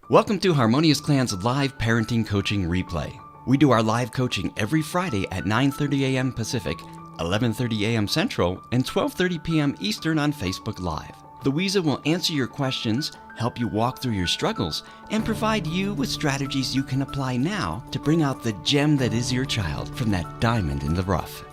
Welcome to Harmonious Clan's live parenting coaching replay. We do our live coaching every Friday at 9:30 a.m. Pacific, 11:30 a.m. Central, and 12:30 p.m. Eastern on Facebook Live. Louisa will answer your questions, help you walk through your struggles, and provide you with strategies you can apply now to bring out the gem that is your child from that diamond in the rough.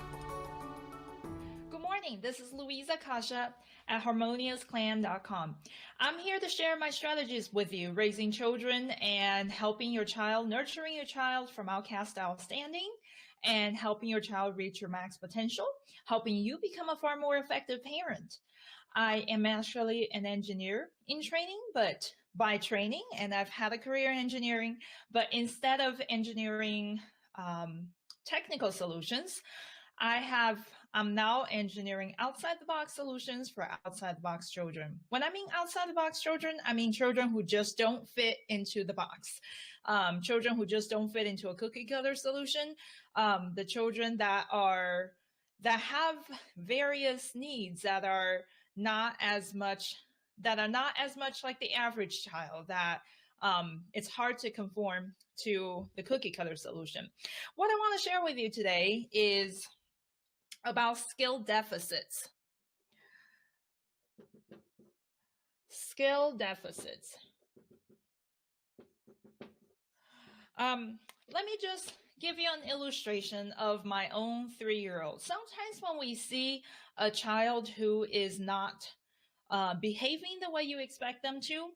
Good morning. This is Louisa Kasha at harmoniousclan.com. I'm here to share my strategies with you, raising children and helping your child, nurturing your child from outcast to outstanding, and helping your child reach your max potential, helping you become a far more effective parent. I am actually an engineer in training, but by training, and I've had a career in engineering, but instead of engineering technical solutions, I'm now engineering outside the box solutions for outside the box children. When I mean outside the box children, I mean children who just don't fit into the box. Children who just don't fit into a cookie cutter solution. The children that have various needs that are not as much like the average child, that it's hard to conform to the cookie cutter solution. What I want to share with you today is about skill deficits. Skill deficits. Let me just give you an illustration of my own 3-year-old. Sometimes when we see a child who is not behaving the way you expect them to,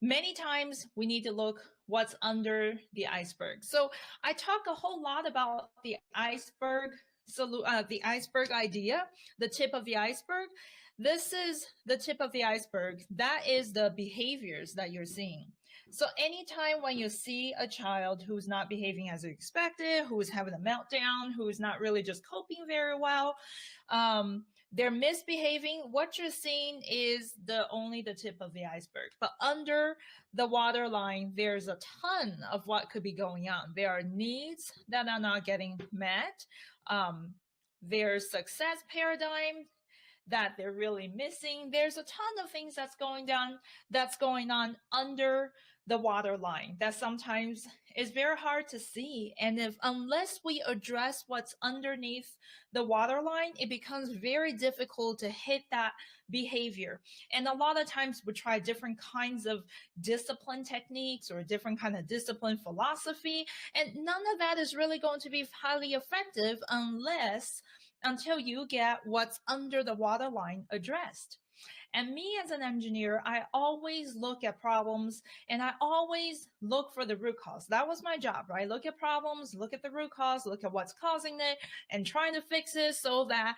many times we need to look what's under the iceberg. So I talk a whole lot about the iceberg. The iceberg idea, the tip of the iceberg. This is the tip of the iceberg. That is the behaviors that you're seeing. So anytime when you see a child who's not behaving as expected, who's having a meltdown, who's not really just coping very well, they're misbehaving, what you're seeing is only the tip of the iceberg. But under the waterline, there's a ton of what could be going on. There are needs that are not getting met. There's success paradigm that they're really missing. There's a ton of things that's going on under the waterline that sometimes is very hard to see. And unless we address what's underneath the waterline, it becomes very difficult to hit that behavior. And a lot of times we try different kinds of discipline techniques or different kind of discipline philosophy, and none of that is really going to be highly effective until you get what's under the waterline addressed. And me as an engineer, I always look at problems and I always look for the root cause. That was my job, right? Look at problems, look at the root cause, look at what's causing it, and trying to fix it so that,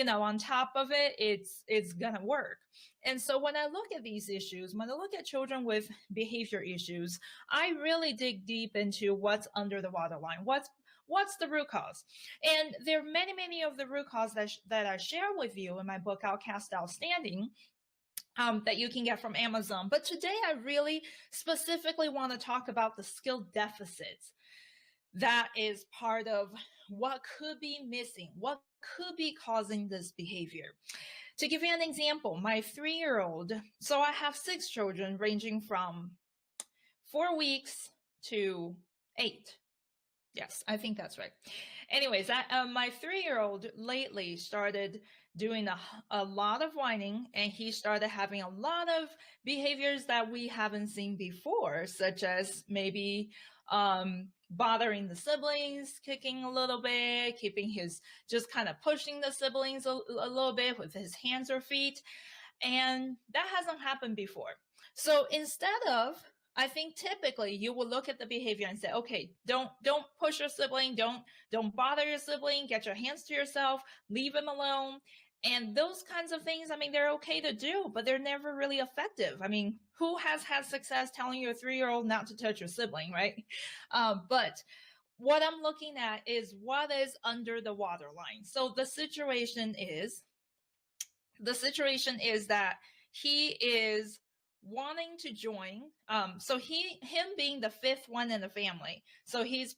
on top of it, it's gonna work. And so when I look at these issues, when I look at children with behavior issues, I really dig deep into what's under the waterline. What's the root cause? And there are many, many of the root causes that I share with you in my book, Outcast Outstanding, that you can get from Amazon. But today I really specifically want to talk about the skill deficits that is part of what could be missing, what could be causing this behavior. To give you an example, my 3-year-old, so I have 6 children ranging from 4 weeks to 8. Yes, I think that's right. Anyways, my 3-year-old lately started doing a lot of whining, and he started having a lot of behaviors that we haven't seen before, such as maybe bothering the siblings, kicking a little bit, just kind of pushing the siblings a little bit with his hands or feet. And that hasn't happened before. So I think typically you will look at the behavior and say, okay, don't push your sibling, don't bother your sibling, get your hands to yourself, leave him alone. And those kinds of things, they're okay to do, but they're never really effective. Who has had success telling your 3-year-old not to touch your sibling, right? But what I'm looking at is what is under the waterline. So the situation is that he is wanting to join. So him being the 5th one in the family. So he's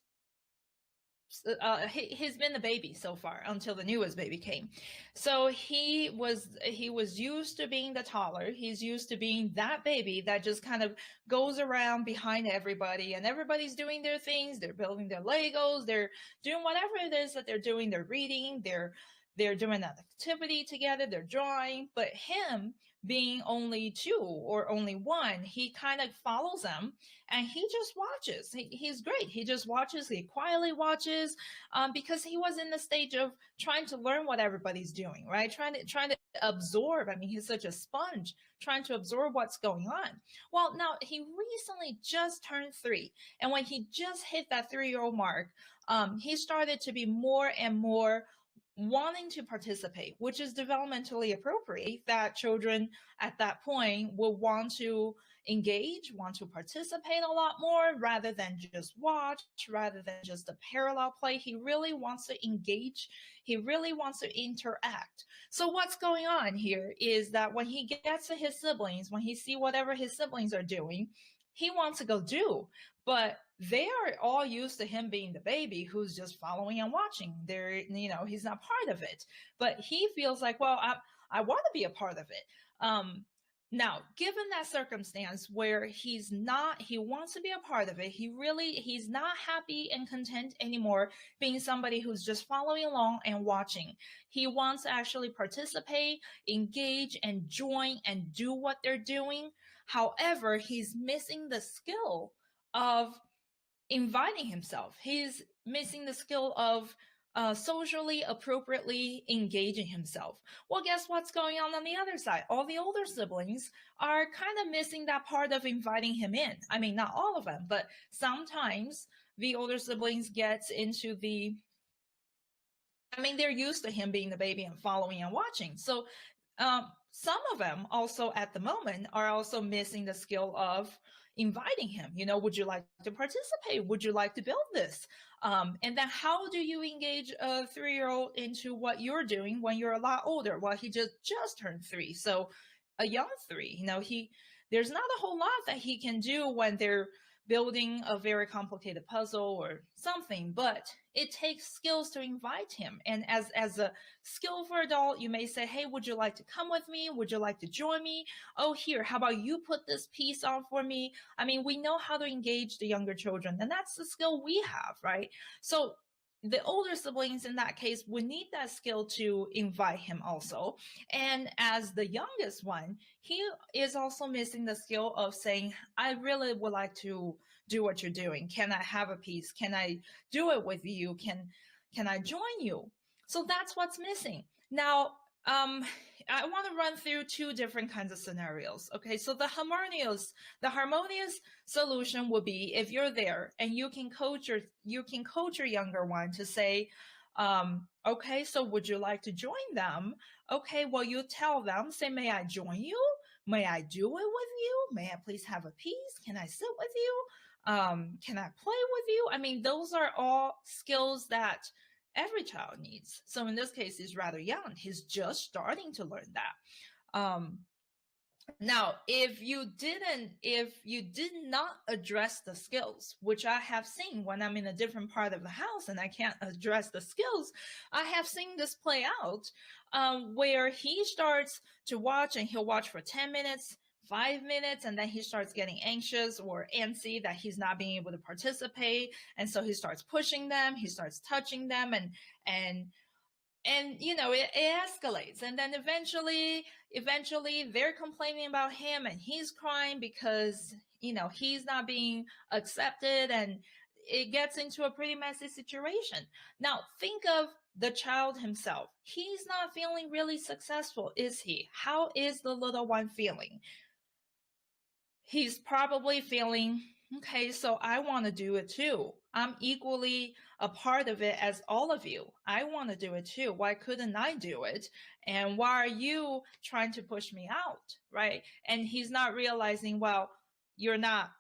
he's been the baby so far until the newest baby came. So he was used to being the toddler. He's used to being that baby that just kind of goes around behind everybody, and everybody's doing their things. They're building their Legos. They're doing whatever it is that they're doing. They're reading. They're doing an activity together. They're drawing. But him being only two or only one, he kind of follows them and he just watches. He's great. He just watches. He quietly watches because he was in the stage of trying to learn what everybody's doing, right? Trying to absorb. I mean, he's such a sponge, trying to absorb what's going on. Well, now he recently just turned 3, and when he just hit that 3-year-old mark, he started to be more and more wanting to participate, which is developmentally appropriate, that children at that point will want to engage, want to participate a lot more rather than just watch, rather than just a parallel play. He really wants to engage. He really wants to interact. So what's going on here is that when he gets to his siblings, when he sees whatever his siblings are doing, he wants to go do, but they are all used to him being the baby who's just following and watching. He's not part of it, but he feels like, well, I want to be a part of it. Now, given that circumstance where he wants to be a part of it, he's not happy and content anymore being somebody who's just following along and watching. He wants to actually participate, engage, and join and do what they're doing. However, he's missing the skill of inviting himself. He's missing the skill of socially appropriately engaging himself. Well, guess what's going on the other side? All the older siblings are kind of missing that part of inviting him in. I mean, not all of them, but sometimes the older siblings get into they're used to him being the baby and following and watching. So some of them also at the moment are also missing the skill of inviting him. Would you like to participate? Would you like to build this? And then how do you engage a 3-year-old into what you're doing when you're a lot older? Well, he just turned 3. So a young 3, there's not a whole lot that he can do when they're building a very complicated puzzle or something, but it takes skills to invite him. And as a skillful adult, you may say, hey, would you like to come with me? Would you like to join me? Oh, here, how about you put this piece on for me? I mean, we know how to engage the younger children, and that's the skill we have, right? So the older siblings in that case would need that skill to invite him also. And as the youngest one, he is also missing the skill of saying, I really would like to do what you're doing. Can I have a piece? Can I do it with you? Can I join you? So that's what's missing. Now, I want to run through 2 different kinds of scenarios. Okay, so the harmonious solution would be if you're there and you can coach your younger one to say, okay, so would you like to join them? Okay, well, you tell them, say, may I join you? May I do it with you? May I please have a piece? Can I sit with you? Can I play with you? I mean, those are all skills that every child needs. So in this case, he's rather young. He's just starting to learn that. Now, if you did not address the skills, which I have seen when I'm in a different part of the house and I can't address the skills, I have seen this play out where he starts to watch and he'll watch for 10 minutes, 5 minutes, and then he starts getting anxious or antsy that he's not being able to participate. And so he starts pushing them, he starts touching them, and it escalates. And then eventually they're complaining about him and he's crying because, he's not being accepted, and it gets into a pretty messy situation. Now, think of the child himself. He's not feeling really successful, is he? How is the little one feeling? He's probably feeling, okay, so I want to do it too. I'm equally a part of it as all of you. I want to do it too. Why couldn't I do it? And why are you trying to push me out, right? And he's not realizing, well, you're not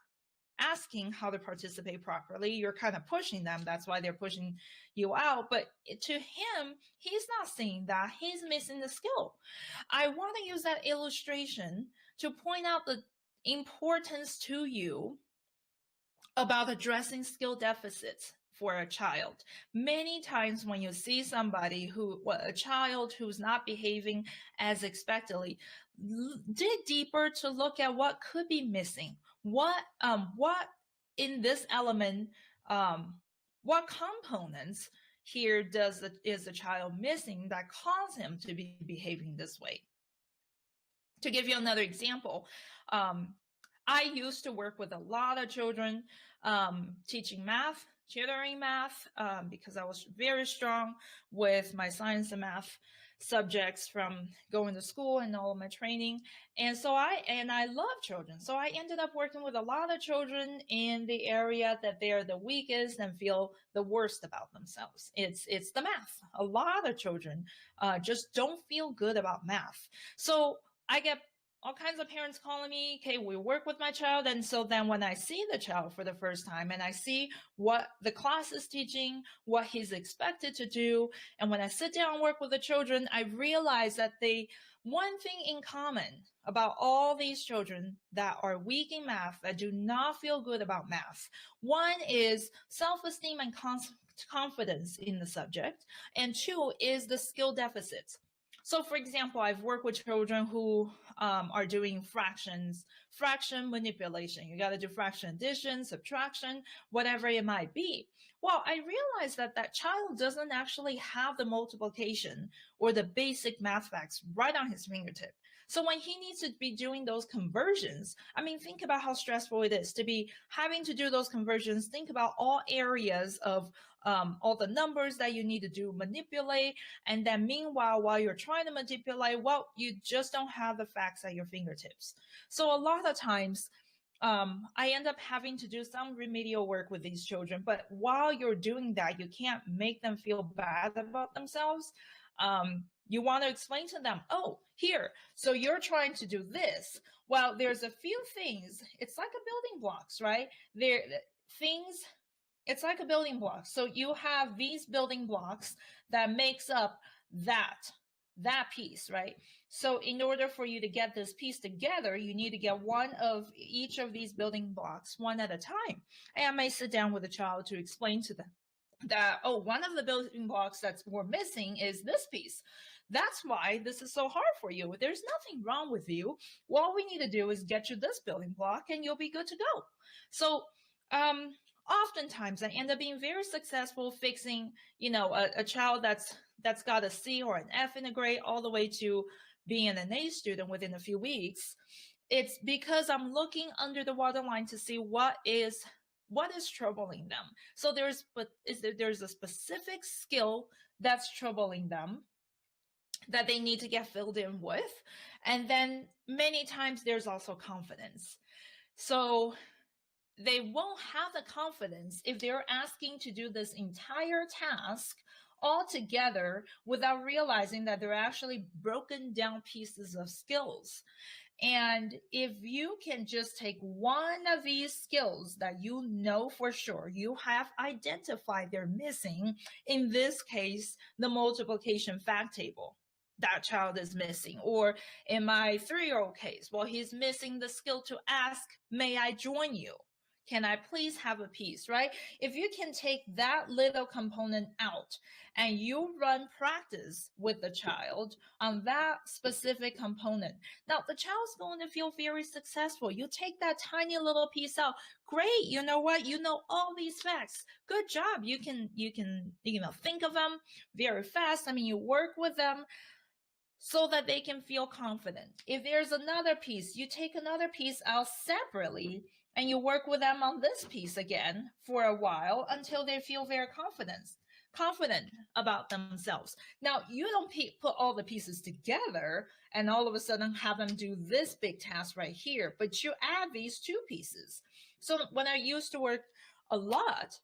asking how to participate properly. You're kind of pushing them. That's why they're pushing you out. But to him, he's not seeing that. He's missing the skill. I want to use that illustration to point out the importance to you about addressing skill deficits. for a child. Many times when you see somebody a child who's not behaving as expectedly, dig deeper to look at what could be missing. What in this element, what components here is the child missing that cause him to be behaving this way? To give you another example, I used to work with a lot of children, teaching math, tutoring math, because I was very strong with my science and math subjects from going to school and all of my training. And so I love children. So I ended up working with a lot of children in the area that they're the weakest and feel the worst about themselves. It's the math. A lot of children just don't feel good about math. So I get all kinds of parents calling me, okay, we work with my child. And so then when I see the child for the first time and I see what the class is teaching, what he's expected to do, and when I sit down and work with the children, I realize that one thing in common about all these children that are weak in math, that do not feel good about math, one is self-esteem and confidence in the subject, and two is the skill deficits. So, for example, I've worked with children who are doing fraction manipulation. You got to do fraction addition, subtraction, whatever it might be. Well, I realized that child doesn't actually have the multiplication or the basic math facts right on his fingertip. So when he needs to be doing those conversions, I mean, think about how stressful it is to be having to do those conversions. Think about all areas of all the numbers that you need to do, manipulate. And then meanwhile, while you're trying to manipulate, well, you just don't have the facts at your fingertips. So a lot of times, I end up having to do some remedial work with these children. But while you're doing that, you can't make them feel bad about themselves. You want to explain to them, oh, here, so you're trying to do this. Well, there's a few things. It's like a building blocks, right? It's like a building block. So you have these building blocks that makes up that piece, right? So in order for you to get this piece together, you need to get one of each of these building blocks one at a time. And I may sit down with a child to explain to them that, oh, one of the building blocks that we're missing is this piece. That's why this is so hard for you. There's nothing wrong with you. All we need to do is get you this building block and you'll be good to go. So oftentimes I end up being very successful fixing, a child that's got a C or an F in a grade all the way to being an A student within a few weeks. It's because I'm looking under the waterline to see what is troubling them. So there's a specific skill that's troubling them that they need to get filled in with. And then many times there's also confidence. So they won't have the confidence if they're asking to do this entire task all together without realizing that they're actually broken down pieces of skills. And if you can just take one of these skills that you know for sure you have identified they're missing, in this case, the multiplication fact table, that child is missing. Or in my 3-year-old case, well, he's missing the skill to ask, may I join you? Can I please have a piece, right? If you can take that little component out and you run practice with the child on that specific component, now the child's going to feel very successful. You take that tiny little piece out. Great. You know what? You know all these facts. Good job. You can think of them very fast. I mean, you work with them so that they can feel confident. If there's another piece, you take another piece out separately and you work with them on this piece again for a while until they feel very confident about themselves. Now, you don't put all the pieces together and all of a sudden have them do this big task right here, but you add these two pieces. So when I used to work a lot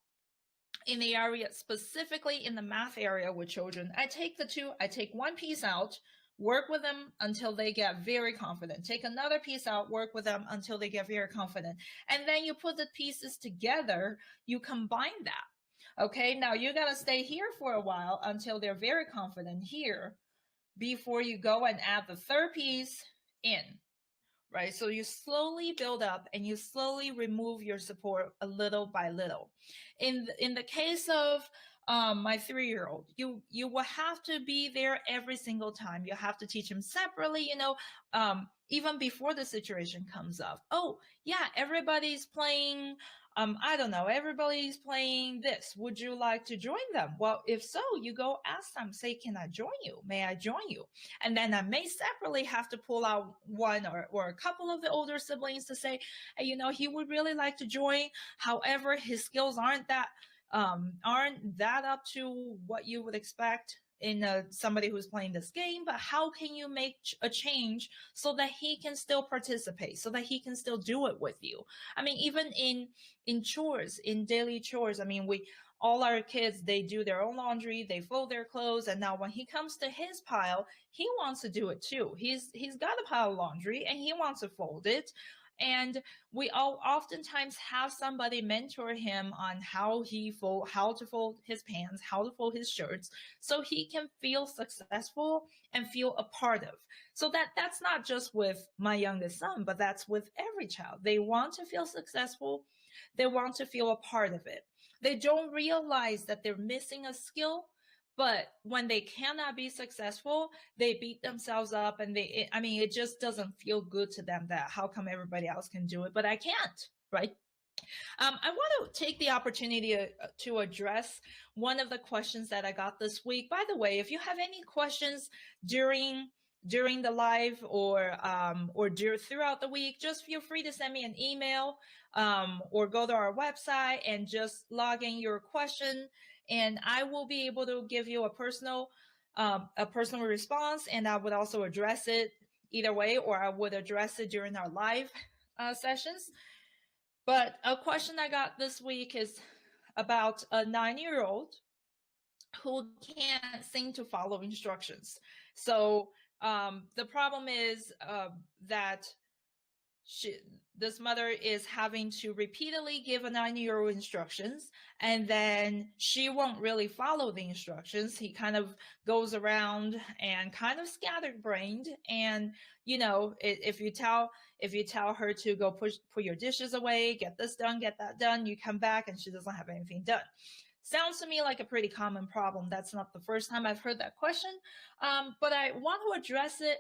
in the area, specifically in the math area with children, I take one piece out, work with them until they get very confident. Take another piece out, work with them until they get very confident. And then you put the pieces together, you combine that. Okay, now you got to stay here for a while until they're very confident here before you go and add the third piece in. right? So you slowly build up and you slowly remove your support a little by little. In the case of my 3-year-old, you will have to be there every single time. You have to teach him separately, even before the situation comes up. Oh, yeah, everybody's playing I don't know, everybody's playing this. Would you like to join them? Well, if so, you go ask them, say, can I join you? May I join you? And then I may separately have to pull out one or a couple of the older siblings to say, hey, he would really like to join. However, his skills aren't that up to what you would expect in somebody who's playing this game, but how can you make a change so that he can still participate, so that he can still do it with you? I mean, even in chores, in daily chores, I mean, all our kids, they do their own laundry, they fold their clothes, and now when he comes to his pile, he wants to do it too. He's got a pile of laundry and he wants to fold it. And we all oftentimes have somebody mentor him on how to fold his pants, how to fold his shirts, so he can feel successful and feel a part of. So that's not just with my youngest son, but that's with every child. They want to feel successful. They want to feel a part of it. They don't realize that they're missing a skill, but when they cannot be successful, they beat themselves up, and it just doesn't feel good to them that how come everybody else can do it, but I can't, right? I want to take the opportunity to address one of the questions that I got this week. By the way, if you have any questions during the live or throughout the week, just feel free to send me an email or go to our website and just log in your question, and I will be able to give you a personal response, and I would also address it either way, or I would address it during our live sessions. But a question I got this week is about a 9-year-old who can't seem to follow instructions. So the problem is that this mother is having to repeatedly give a 9-year-old instructions, and then she won't really follow the instructions. He kind of goes around and kind of scatterbrained, and if you tell her to go put your dishes away, get this done, get that done, you come back and she doesn't have anything done. Sounds to me like a pretty common problem. That's not the first time I've heard that question, but I want to address it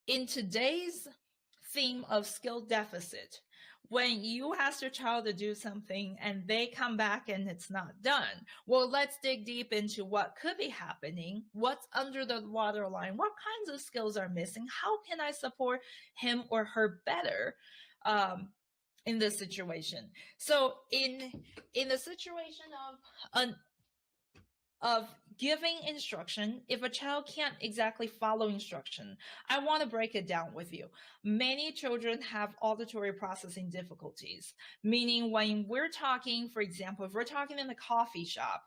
in today's theme of skill deficit. When you ask your child to do something and they come back and it's not done, well, let's dig deep into what could be happening, what's under the waterline, what kinds of skills are missing, how can I support him or her better in this situation. So in the situation of giving instruction, if a child can't exactly follow instruction, I want to break it down with you. Many children have auditory processing difficulties, meaning when we're talking, for example, if we're talking in the coffee shop,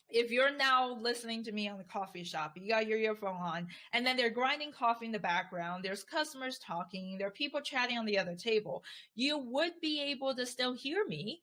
if you're now listening to me on the coffee shop, you got your earphone on, and then they're grinding coffee in the background, there's customers talking, there are people chatting on the other table, you would be able to still hear me.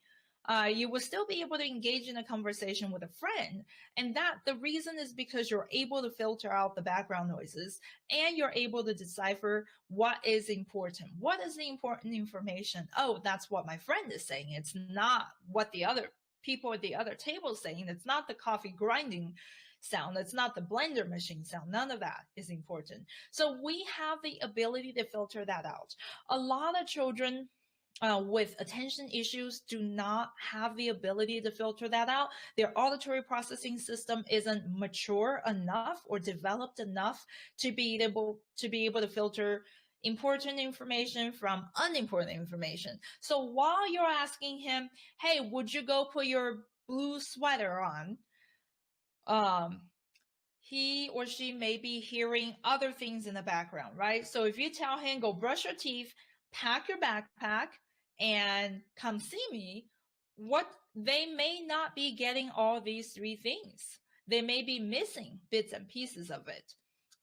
You will still be able to engage in a conversation with a friend. And that the reason is because you're able to filter out the background noises and you're able to decipher what is important. What is the important information? Oh, that's what my friend is saying. It's not what the other people at the other table is saying. It's not the coffee grinding sound. It's not the blender machine sound. None of that is important. So we have the ability to filter that out. A lot of children with attention issues do not have the ability to filter that out. Their auditory processing system isn't mature enough or developed enough to be able to filter important information from unimportant information. So while you're asking him, hey, would you go put your blue sweater on? He or she may be hearing other things in the background, right? So if you tell him, go brush your teeth, pack your backpack, and come see me, what they may not be getting all these three things. They may be missing bits and pieces of it.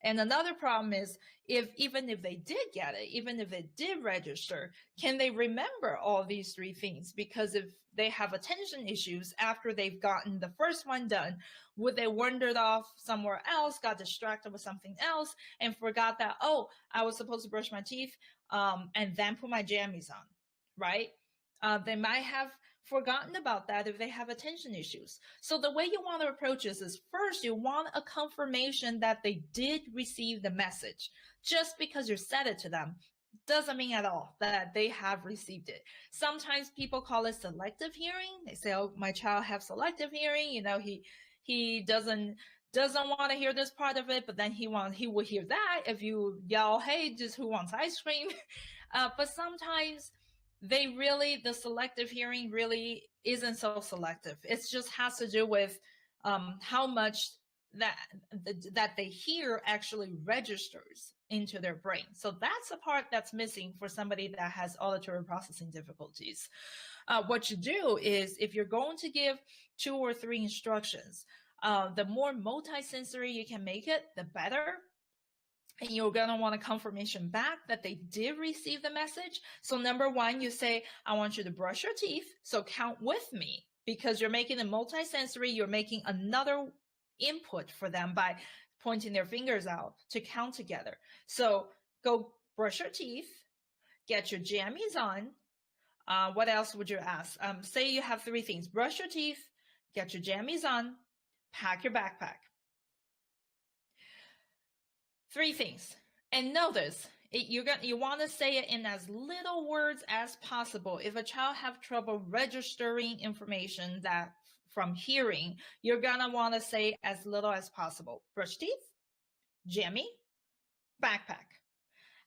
And another problem is even if they did get it, even if they did register, can they remember all these three things? Because if they have attention issues after they've gotten the first one done, would they wandered off somewhere else, got distracted with something else, and forgot that, oh, I was supposed to brush my teeth and then put my jammies on, right? They might have forgotten about that if they have attention issues. So the way you want to approach this is first, you want a confirmation that they did receive the message. Just because you said it to them doesn't mean at all that they have received it. Sometimes people call it selective hearing. They say, oh, my child has selective hearing. You know, he doesn't want to hear this part of it, but then he will hear that if you yell, hey, just who wants ice cream? But sometimes the selective hearing really isn't so selective. It just has to do with how much that they hear actually registers into their brain. So that's the part that's missing for somebody that has auditory processing difficulties. What you do is, if you're going to give 2 or 3 instructions, the more multisensory you can make it, the better. And you're going to want a confirmation back that they did receive the message. So number 1, you say, I want you to brush your teeth. So count with me, because you're making it multisensory. You're making another input for them by pointing their fingers out to count together. So go brush your teeth, get your jammies on. What else would you ask? Say you have 3 things: brush your teeth, get your jammies on, pack your backpack. 3 things. And notice, you want to say it in as little words as possible. If a child have trouble registering information that from hearing, you're going to want to say as little as possible. Brush teeth, jammy, backpack.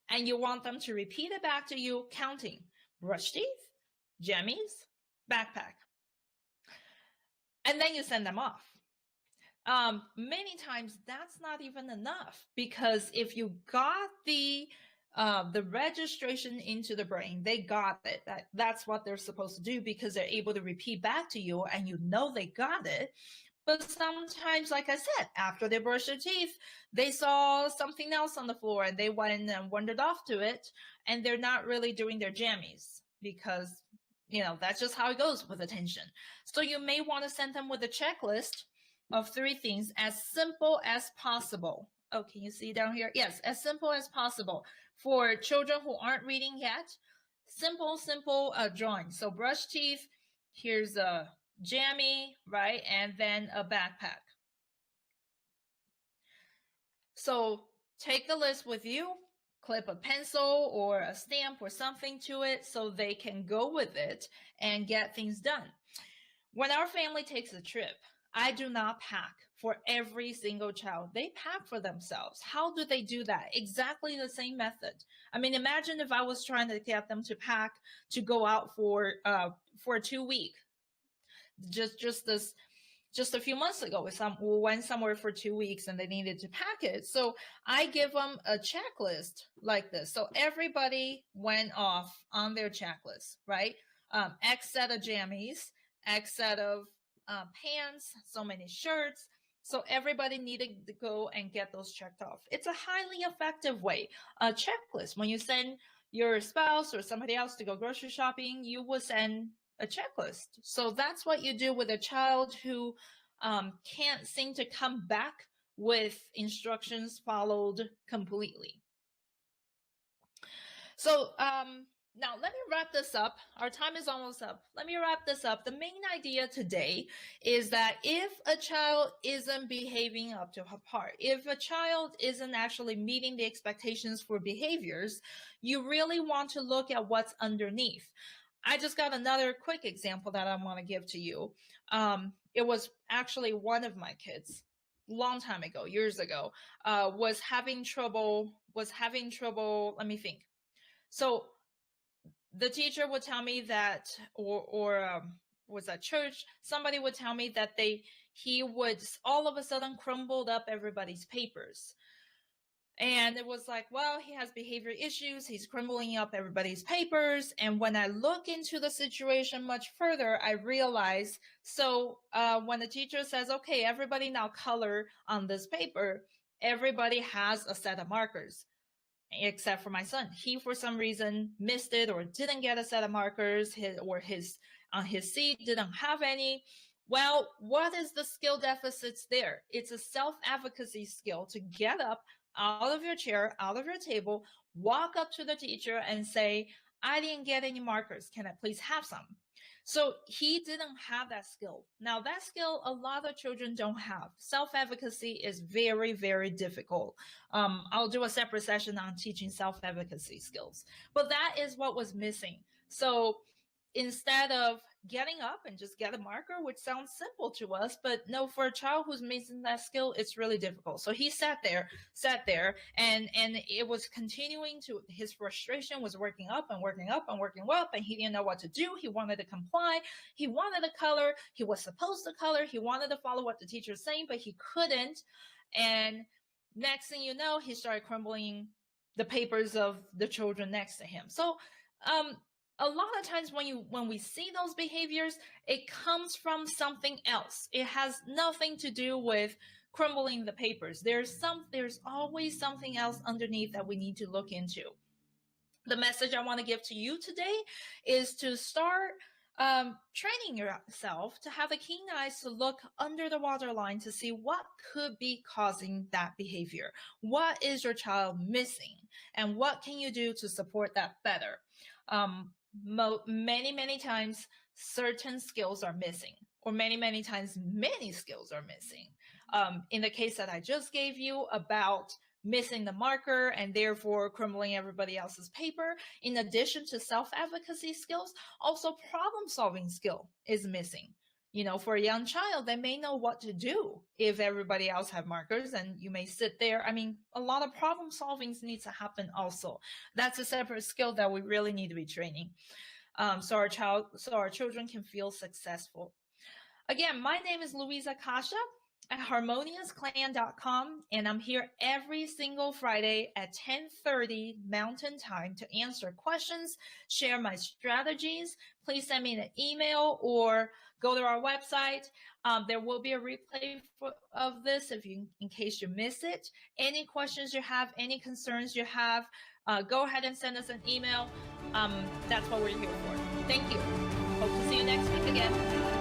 And you want them to repeat it back to you, counting. Brush teeth, jammies, backpack. And then you send them off. Many times that's not even enough, because if you got the registration into the brain, they got it. That's what they're supposed to do, because they're able to repeat back to you and you know they got it. But sometimes, like I said, after they brush their teeth, they saw something else on the floor and they went and wandered off to it, and they're not really doing their jammies, because, you know, that's just how it goes with attention. So you may want to send them with a checklist of 3 things, as simple as possible. Oh, can you see down here? Yes, as simple as possible. For children who aren't reading yet, simple drawing. So brush teeth, here's a jammy, right? And then a backpack. So take the list with you, clip a pencil or a stamp or something to it so they can go with it and get things done. When our family takes a trip, I do not pack for every single child. They pack for themselves. How do they do that? Exactly the same method. I mean, imagine if I was trying to get them to pack to go out for a 2 week. Just a few months ago, we went somewhere for 2 weeks and they needed to pack it. So I give them a checklist like this. So everybody went off on their checklist, right? X set of jammies, X set of pants, so many shirts. So everybody needed to go and get those checked off. It's a highly effective way. A checklist. When you send your spouse or somebody else to go grocery shopping, you will send a checklist. So that's what you do with a child who can't seem to come back with instructions followed completely. So now, let me wrap this up. Our time is almost up. Let me wrap this up. The main idea today is that if a child isn't behaving up to her part, if a child isn't actually meeting the expectations for behaviors, you really want to look at what's underneath. I just got another quick example that I want to give to you. It was actually one of my kids, long time ago, years ago, was having trouble, let me think. So the teacher would tell me that, or was at church, somebody would tell me that he would all of a sudden crumbled up everybody's papers. And it was like, well, he has behavior issues. He's crumbling up everybody's papers. And when I look into the situation much further, I realize, so when the teacher says, okay, everybody now color on this paper, everybody has a set of markers except for my son. He, for some reason, missed it or didn't get a set of markers, on his seat didn't have any. Well, what is the skill deficits there? It's a self-advocacy skill to get up out of your chair, out of your table, walk up to the teacher and say, I didn't get any markers. Can I please have some? So he didn't have that skill. Now, that skill, a lot of children don't have. Self-advocacy is very, very difficult. I'll do a separate session on teaching self-advocacy skills. But that is what was missing. So instead of getting up and just get a marker, which sounds simple to us, but no, for a child who's missing that skill, it's really difficult. So he sat there, and it was continuing to, his frustration was working up and working up and working up, and he didn't know what to do. He wanted to comply. He wanted to color. He was supposed to color. He wanted to follow what the teacher's saying, but he couldn't. And next thing you know, he started crumbling the papers of the children next to him. So, a lot of times when we see those behaviors, it comes from something else. It has nothing to do with crumbling the papers. There's always something else underneath that we need to look into. The message I want to give to you today is to start training yourself to have the keen eyes to look under the waterline to see what could be causing that behavior. What is your child missing? And what can you do to support that better? Many times certain skills are missing, or many times many skills are missing. In the case that I just gave you about missing the marker and therefore crumbling everybody else's paper, in addition to self-advocacy skills, also problem-solving skill is missing. You know, for a young child, they may know what to do if everybody else have markers, and you may sit there. I mean, a lot of problem solving needs to happen also. That's a separate skill that we really need to be training. So our children can feel successful. Again, my name is Louisa Kasha at harmoniousclan.com, and I'm here every single Friday at 10:30 Mountain Time to answer questions, share my strategies. Please send me an email or go to our website. There will be a replay of this in case you miss it. Any questions you have, any concerns you have, go ahead and send us an email. That's what we're here for. Thank you. Hope to see you next week again.